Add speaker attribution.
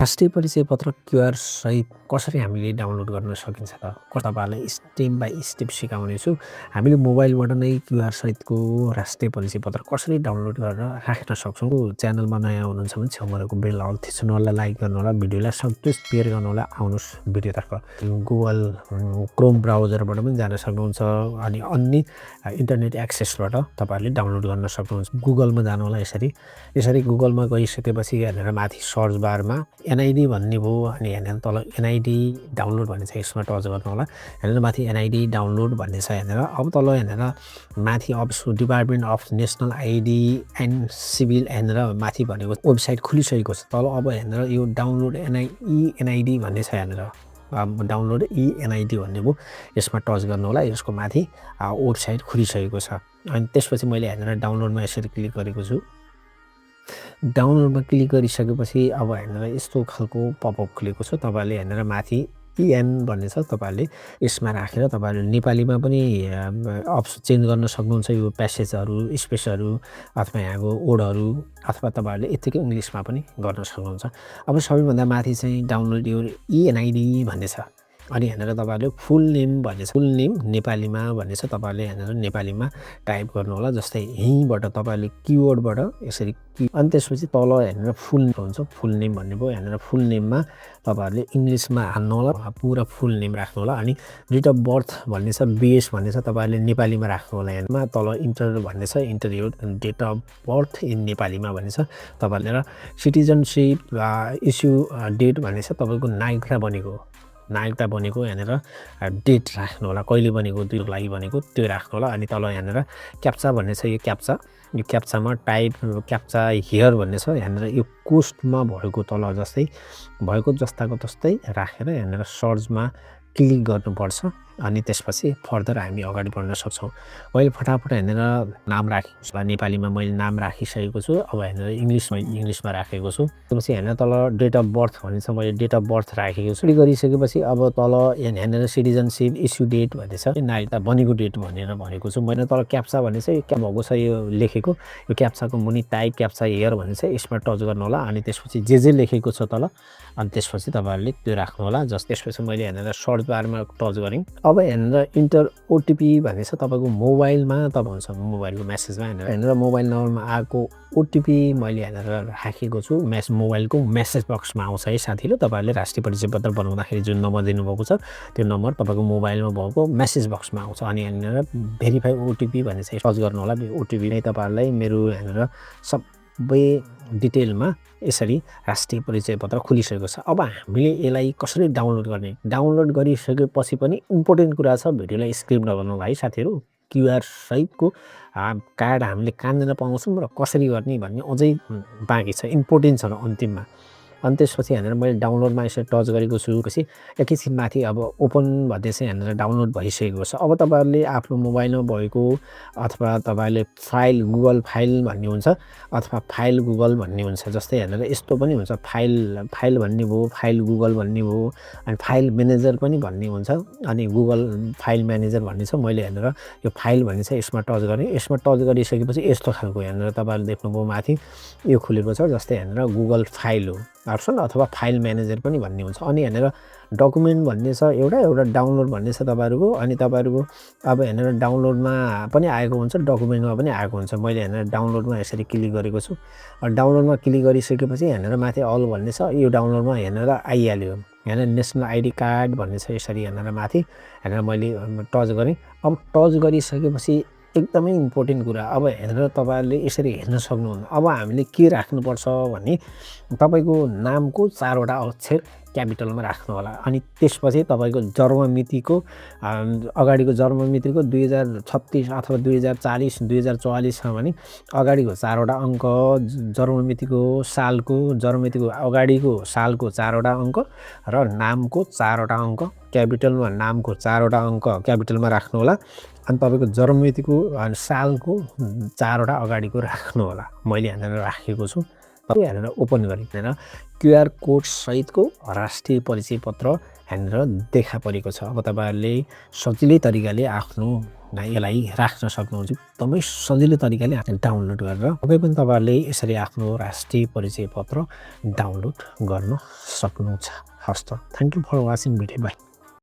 Speaker 1: राष्ट्रिय परिचय पत्र क्युआर सहित कसरी हामीले डाउनलोड गर्न सकिन्छ त? तपाईँहरूलाई स्टेप बाई स्टेप सिकाउनेछु। हामीले मोबाइलबाट नै क्युआर सहितको राष्ट्रिय परिचय पत्र कसरी डाउनलोड गरेर राख्न सक्छौँ। च्यानलमा नयाँ हुनुहुन्छ भने छेउमा रहेको बेल अल थिच्नु होला, लाइक गर्नु होला, भिडियोलाई सबैले सेयर गर्नु होला। आउनुहोस् भिडियोतर्फ। गुगल क्रोम ब्राउजरबाट पनि जान सक्नुहुन्छ अनि अन्य इन्टरनेट एक्सेसबाट तपाईँहरूले डाउनलोड गर्न सक्नुहुन्छ। गुगलमा जानु होला। यसरी गुगलमा गइसकेपछि यहाँनिर माथि सर्च बारमा एनआइडी भन्ने भयो अनि यहाँनिर तल एनआइडी डाउनलोड भन्ने छ, यसमा टच गर्नु होला। यहाँनिर माथि एनआइडी डाउनलोड भन्ने छ। यहाँनिर अब तल यहाँनिर माथि department of national ID and civil यहाँनिर माथि भनेको वेबसाइट खुलिसकेको छ। तल अब यहाँनिर यो डाउनलोड एनआइडी भन्ने छ। यहाँनिर डाउनलोड एनआइडी भन्ने भयो, यसमा टच गर्नु होला। यसको माथि वेबसाइट खुलिसकेको छ। अनि त्यसपछि मैले यहाँनिर डाउनलोडमा यसरी क्लिक गरेको छु। डाउनलोडमा क्लिक गरिसकेपछि अब यहाँनिर यस्तो खालको पपअप खुलेको छ। तपाईँहरूले यहाँनिर माथि इएन भन्ने छ, तपाईँहरूले यसमा राखेर तपाईँहरूले नेपालीमा पनि अप्सन चेन्ज गर्न सक्नुहुन्छ। यो प्यासेजहरू, स्पेसहरू अथवा यहाँको वर्डहरू अथवा तपाईँहरूले यत्तिकै इङ्ग्लिसमा पनि गर्न सक्नुहुन्छ। अब सबैभन्दा माथि चाहिँ डाउनलोड यो इएनआइडी भन्ने छ। अनि यहाँनिर तपाईँहरूले फुल नेम भन्ने छ, फुल नेम नेपालीमा भन्ने छ। तपाईँहरूले यहाँनिर नेपालीमा टाइप गर्नु होला। जस्तै यहीँबाट तपाईँहरूले किवर्डबाट यसरी अनि त्यसपछि तल यहाँनिर फुल हुन्छ, फुल नेम भन्ने भयो। यहाँनिर फुल नेममा तपाईँहरूले इङ्ग्लिसमा हाल्नु होला, पुरा फुल नेम राख्नु होला। अनि डेट अफ बर्थ भन्ने छ, बेस भन्ने छ, तपाईँहरूले नेपालीमा राख्नु होला। यहाँमा तल इन्टर भन्ने छ, इन्टर यो डेट अफ बर्थ इन नेपालीमा भन्ने छ। तपाईँहरूले र सिटिजनसिप इस्यु डेट भन्ने छ, तपाईँको नागरिकता बनेको यहाँनिर डेट राख्नु होला, कहिले बनेको त्यो लागि बनेको त्यो राख्नु होला। अनि तल यहाँनिर क्याप्चा भन्ने छ, यो क्याप्चामा टाइप क्याप्चा हियर भन्ने छ। यहाँनिर यो कोस्टमा भएको तल जस्तै भएको जस्ताको तस्तै राखेर यहाँनिर सर्चमा क्लिक गर्नुपर्छ। अनि त्यसपछि फर्दर हामी अगाडि बढ्न सक्छौँ। मैले फटाफट यहाँनिर नाम राखेको नेपालीमा मैले नाम राखिसकेको छु। अब यहाँनिर इङ्ग्लिसमा राखेको छु। त्यसपछि यहाँनिर तल डेट अफ बर्थ भन्ने छ, मैले डेट अफ बर्थ राखेको छु। गरिसकेपछि अब तल यहाँनिर सिटिजनसिप इस्यु डेट भन्ने छ, नागरिकता बनेको डेट भनेर भनेको छु। मैले तल क्याप्चा भन्ने छ, क्या भएको छ यो लेखेको, यो क्याप्चाको मुनि टाइप क्याप्चा हियर भन्ने छ, यसमा टच गर्नु होला। अनि त्यसपछि जे लेखेको छ तल अनि त्यसपछि तपाईँहरूले त्यो राख्नु होला। त्यसपछि मैले यहाँनिर सर्च बारमा टच गरेँ। अब यहाँनिर इन्टर ओटिपी भन्ने छ, तपाईँको मोबाइलमा हुन्छ मोबाइलको म्यासेजमा यहाँनिर मोबाइल नम्बरमा आएको ओटिपी मैले यहाँनिर राखेको छु। मोबाइलको म्यासेज बक्समा आउँछ है साथीले। तपाईँहरूले राष्ट्रिय परिचय पत्र बनाउँदाखेरि जुन नम्बर दिनुभएको छ त्यो नम्बर तपाईँको मोबाइलमा भएको म्यासेज बक्समा आउँछ। अनि यहाँनिर भेरिफाई ओटिपी भन्ने चाहिँ सर्च गर्नु होला। ओटिपी नै तपाईँहरूलाई मेरो यहाँनिर सबै डिटेलमा यसरी राष्ट्रिय परिचय पत्र खुलिसकेको छ। अब हामीले यसलाई कसरी डाउनलोड गर्ने, डाउनलोड गरिसकेपछि पनि इम्पोर्टेन्ट कुरा छ, भिडियोलाई स्किप नगर्नु है साथीहरू। क्युआर सहितको कार्ड हामीले कहाँनिर पाउँछौँ र कसरी गर्ने भन्ने अझै बाँकी छ, इम्पोर्टेन्ट छ अन्तिममा। अनि त्यसपछि यहाँनिर मैले डाउनलोडमा यसरी टच गरेको छु। पछि एकैछिन माथि अब ओपन भन्दै चाहिँ यहाँनिर डाउनलोड भइसकेको छ। अब तपाईँहरूले आफ्नो मोबाइलमा भएको अथवा तपाईँहरूले फाइल गुगल फाइल भन्ने हुन्छ अथवा फाइल गुगल भन्ने हुन्छ। जस्तै यहाँनिर यस्तो पनि हुन्छ, फाइल भन्ने भयो, फाइल गुगल भन्ने भयो, अनि फाइल म्यानेजर पनि भन्ने हुन्छ। अनि गुगल फाइल म्यानेजर भन्ने छ। मैले यहाँनिर यो फाइल भन्ने छ, यसमा टच गरेँ। यसमा टच गरिसकेपछि यस्तो खालको यहाँनिर तपाईँहरूले देख्नुभयो माथि यो खुलेको छ। जस्तै यहाँनिर गुगल फाइल हो अप्सन अथवा फाइल म्यानेजर पनि भन्ने हुन्छ। अनि यहाँनिर डकुमेन्ट भन्ने छ, एउटा डाउनलोड भन्ने छ तपाईँहरूको। अनि तपाईँहरूको अब यहाँनिर डाउनलोडमा पनि आएको हुन्छ, डकुमेन्टमा पनि आएको हुन्छ। मैले यहाँनिर डाउनलोडमा यसरी क्लिक गरेको छु। डाउनलोडमा क्लिक गरिसकेपछि यहाँनिर माथि अल भन्ने छ, यो डाउनलोडमा यहाँनिर आइहाल्यो। यहाँनिर नेसनल आइडी कार्ड भन्ने छ, यसरी यहाँनिर माथि यहाँनिर मैले टच गरेँ। अब टच गरिसकेपछि एकदमै इम्पोर्टेन्ट कुरा, अब यहाँनिर तपाईँहरूले यसरी हेर्न सक्नुहुन्न। अब हामीले के राख्नुपर्छ भने तपाईँको नामको 4वटा अक्षर क्यापिटलमा राख्नु होला। अनि त्यसपछि तपाईँको जन्ममितिको अगाडिको जन्ममितिको 2036 अथवा 2040 2044 छ भने अगाडिको 4वटा अङ्क, जन्ममितिको जन्ममितिको अगाडिको सालको 4वटा अङ्क र नामको 4वटा अङ्क क्यापिटलमा, नामको 4वटा अङ्क क्यापिटलमा राख्नु होला। अनि तपाईँको जन्ममितिको सालको 4वटा अगाडिको राख्नु होला। मैले यहाँनिर राखेको छु। यहाँनिर ओपन गरेँ। यहाँनिर क्युआर कोड सहितको राष्ट्रिय परिचय पत्र यहाँनिर देखा परेको छ। अब तपाईँहरूले सजिलै तरिकाले आफ्नो यसलाई राख्न सक्नुहुन्छ एकदमै सजिलो तरिकाले डाउनलोड गरेर तपाईँ पनि तपाईँहरूले यसरी आफ्नो राष्ट्रिय परिचय पत्र डाउनलोड गर्न सक्नुहुन्छ हस्त thank you for watching video by